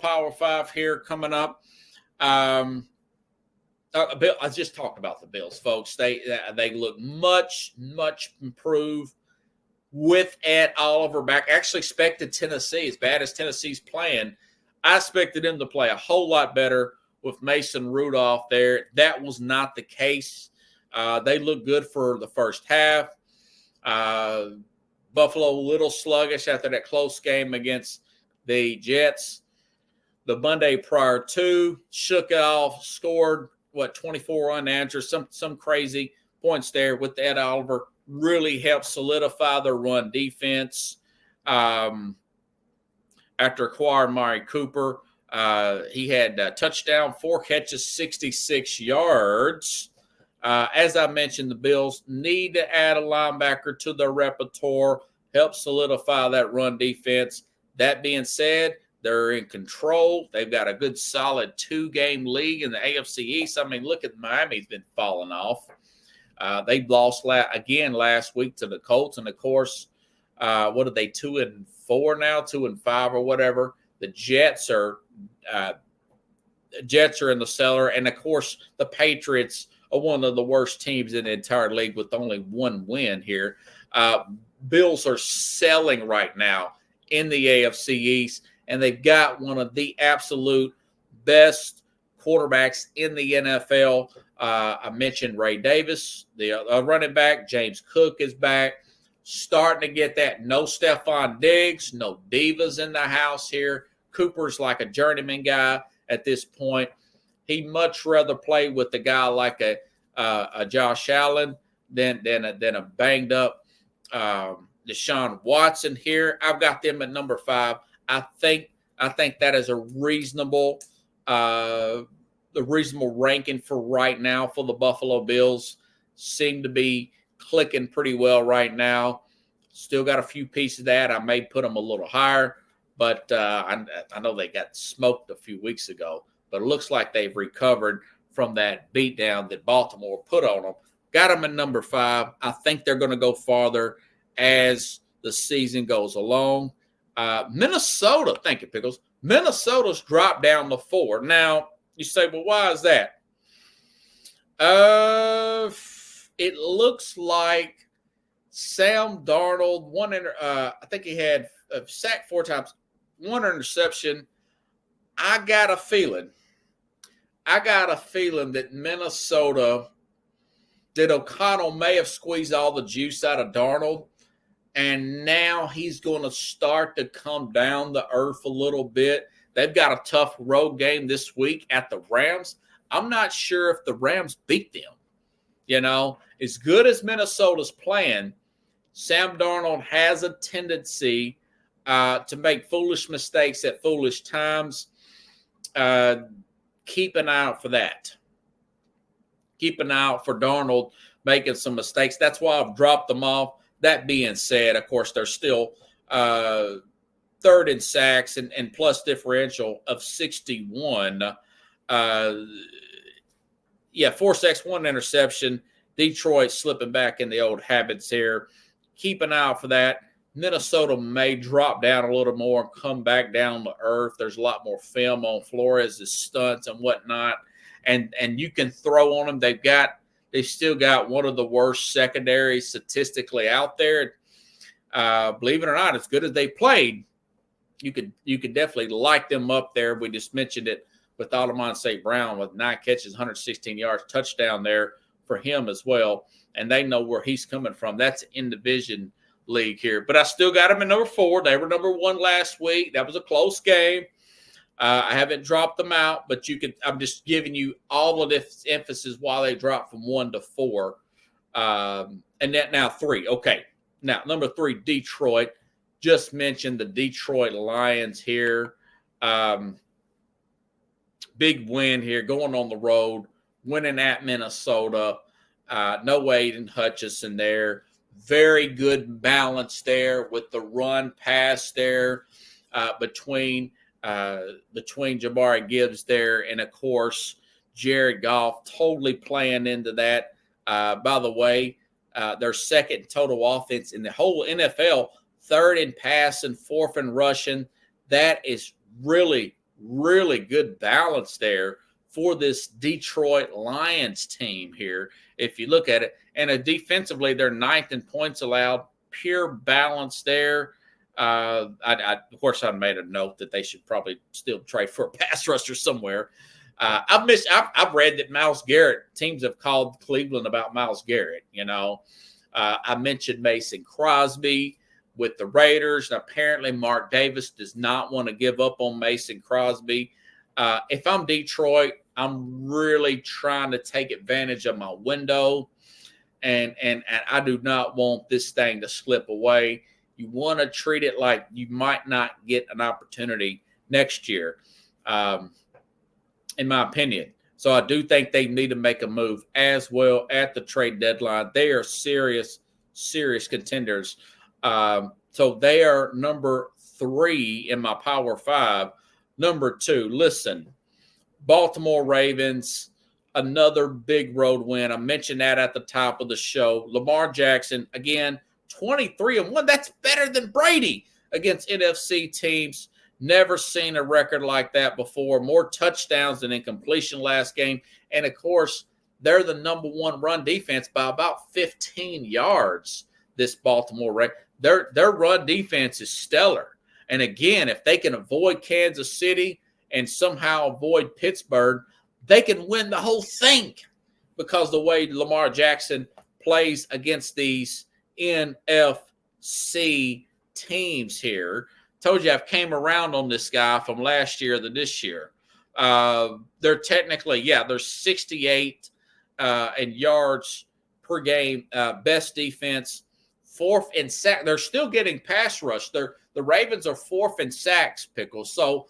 Power 5 here coming up. Bill, I just talked about the Bills, folks. They look much improved with Ed Oliver back. I actually expected Tennessee, as bad as Tennessee's playing, I expected them to play a whole lot better with Mason Rudolph there. That was not the case. They looked good for the first half. Buffalo a little sluggish after that close game against the Jets. The Monday prior to, shook it off, scored, 24 unanswered, some crazy points there with Ed Oliver. Really helped solidify their run defense. After acquiring Mari Cooper, he had a touchdown, 4 catches, 66 yards. As I mentioned, the Bills need to add a linebacker to their repertoire, help solidify that run defense. That being said, they're in control. They've got a good, solid 2-game lead in the AFC East. I mean, look at Miami's been falling off. They lost again last week to the Colts, and of course, what are they, 2-4 now, 2-5 or whatever. The Jets are in the cellar, and of course, the Patriots are one of the worst teams in the entire league with only 1 win here. Bills are selling right now in the AFC East, and they've got one of the absolute best quarterbacks in the NFL. I mentioned Ray Davis, the running back. James Cook is back. Starting to get that. No Stephon Diggs, no divas in the house here. Cooper's like a journeyman guy at this point. He'd much rather play with a guy like a Josh Allen than a banged up Deshaun Watson here. I've got them at number 5. I think that is a reasonable ranking for right now for the Buffalo Bills. Seem to be clicking pretty well right now. Still got a few pieces of that. I may put them a little higher, but I know they got smoked a few weeks ago. But it looks like they've recovered from that beatdown that Baltimore put on them. Got them at number 5. I think they're going to go farther as the season goes along. Minnesota, thank you, Pickles. Minnesota's dropped down to 4. Now, you say, well, why is that? It looks like Sam Darnold, I think he had a sack 4 times, 1 interception. I got a feeling that Minnesota, that O'Connell may have squeezed all the juice out of Darnold, and now he's going to start to come down the earth a little bit. They've got a tough road game this week at the Rams. I'm not sure if the Rams beat them. As good as Minnesota's playing, Sam Darnold has a tendency to make foolish mistakes at foolish times. Keep an eye out for that. Keep an eye out for Darnold making some mistakes. That's why I've dropped them off. That being said, of course, they're still third in sacks and plus differential of 61. 4 sacks, 1 interception. Detroit slipping back in the old habits here. Keep an eye out for that. Minnesota may drop down a little more and come back down to earth. There's a lot more film on Flores' stunts and whatnot. And you can throw on them. They've still got one of the worst secondaries statistically out there. Believe it or not, as good as they played, you could definitely light them up there. We just mentioned it with Alamon St. Brown with 9 catches, 116 yards, touchdown there for him as well. And they know where he's coming from. That's in division league here. But I still got them at number 4. They were number 1 last week. That was a close game. I haven't dropped them out, but I'm just giving you all of this emphasis why they dropped from 1 to 4. And that now 3. Okay. Now, number 3, Detroit. Just mentioned the Detroit Lions here. Big win here, going on the road, winning at Minnesota. No Aiden Hutchinson there. Very good balance there with the run pass there between Jabari Gibbs there and, of course, Jared Goff totally playing into that. By the way, their second total offense in the whole NFL, 3rd in passing, 4th in rushing. That is really, really good balance there for this Detroit Lions team here, if you look at it. And defensively, they're ninth in points allowed, pure balance there. Of course, I made a note that they should probably still trade for a pass rusher somewhere. I've read that Myles Garrett, teams have called Cleveland about Myles Garrett. I mentioned Mason Crosby with the Raiders, and apparently Mark Davis does not want to give up on Mason Crosby. If I'm Detroit, I'm really trying to take advantage of my window, and I do not want this thing to slip away. You want to treat it like you might not get an opportunity next year, in my opinion. So I do think they need to make a move as well at the trade deadline. They are serious contenders. So they are number 3 in my Power 5. Number 2, listen, Baltimore Ravens, another big road win. I mentioned that at the top of the show. Lamar Jackson, again, 23-1. That's better than Brady against NFC teams. Never seen a record like that before. More touchdowns than incompletion last game. And, of course, they're the number 1 run defense by about 15 yards, this Baltimore Ravens. Their run defense is stellar. And, again, if they can avoid Kansas City and somehow avoid Pittsburgh, they can win the whole thing because the way Lamar Jackson plays against these NFC teams here. Told you I've came around on this guy from last year to this year. They're technically, they're 68 in yards per game, best defense, 4th in sack. They're still getting pass rush. The Ravens are 4th in sacks, Pickles. So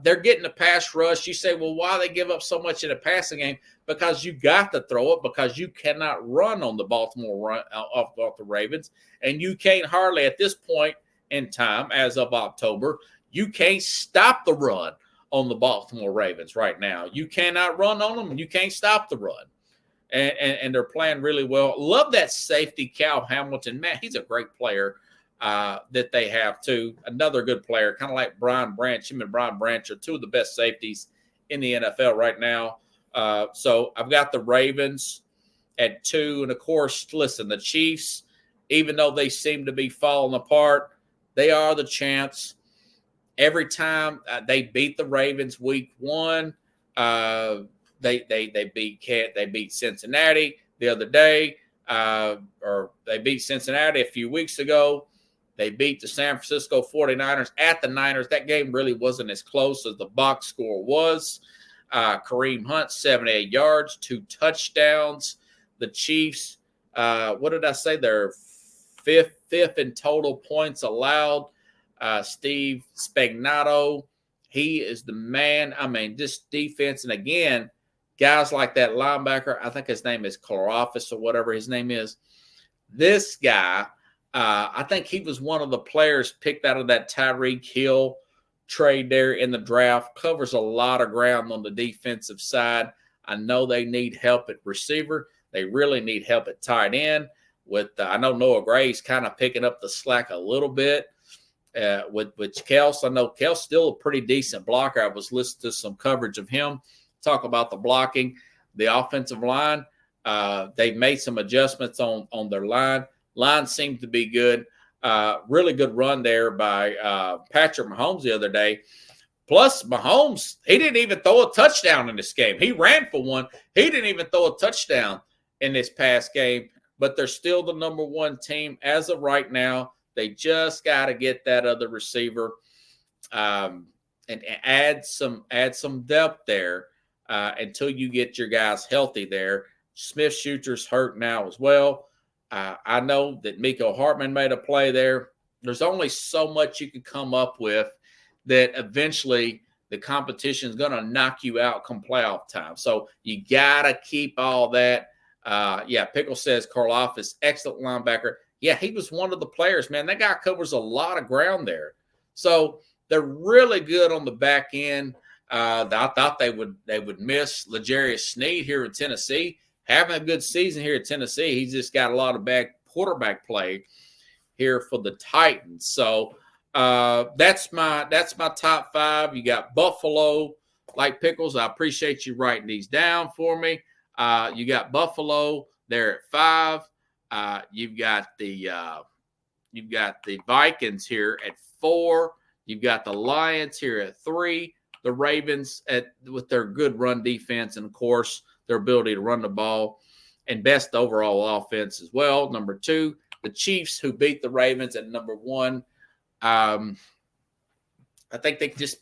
they're getting a pass rush. You say, well, why they give up so much in a passing game? Because you got to throw it, because you cannot run on the Baltimore run off the Ravens, and you can't hardly at this point in time, as of October, you can't stop the run on the Baltimore Ravens right now. You cannot run on them, and you can't stop the run. And they're playing really well. Love that safety, Cal Hamilton. Man, he's a great player that they have, too. Another good player, kind of like Brian Branch. Him and Brian Branch are 2 of the best safeties in the NFL right now. So I've got the Ravens at 2. And, of course, listen, the Chiefs, even though they seem to be falling apart, they are the champs. Every time they beat the Ravens week 1, they beat Cincinnati the other day, or they beat Cincinnati a few weeks ago. They beat the San Francisco 49ers at the Niners. That game really wasn't as close as the box score was. Kareem Hunt, 78 yards, 2 touchdowns. The Chiefs, what did I say? They're fifth in total points allowed. Steve Spagnuolo, he is the man. I mean, this defense, and again, guys like that linebacker, I think his name is Karafis or whatever his name is. This guy, I think he was one of the players picked out of that Tyreek Hill trade there in the draft. Covers a lot of ground on the defensive side. I know they need help at receiver. They really need help at tight end. I know Noah Gray's kind of picking up the slack a little bit with Kels. I know Kels still a pretty decent blocker. I was listening to some coverage of him talk about the blocking. The offensive line, they've made some adjustments on their line. Line seems to be good. Really good run there by Patrick Mahomes the other day. Plus, Mahomes, he didn't even throw a touchdown in this game. He ran for one. He didn't even throw a touchdown in this past game. But they're still the number 1 team as of right now. They just got to get that other receiver and add some depth there until you get your guys healthy there. Smith-Schuster's hurt now as well. I know that Mecole Hardman made a play there. There's only so much you can come up with that eventually the competition is going to knock you out come playoff time. So you got to keep all that. Pickle says Karlaftis, excellent linebacker. Yeah, he was one of the players, man. That guy covers a lot of ground there. So they're really good on the back end. I thought they would miss L'Jarius Sneed here in Tennessee. Having a good season here at Tennessee. He's just got a lot of bad quarterback play here for the Titans. So That's my top 5. You got Buffalo, like Pickles. I appreciate you writing these down for me. You got Buffalo there at 5. You've got the Vikings here at 4. You've got the Lions here at 3. The Ravens with their good run defense and, of course, their ability to run the ball and best overall offense as well. Number 2, the Chiefs, who beat the Ravens, at number 1. I think they just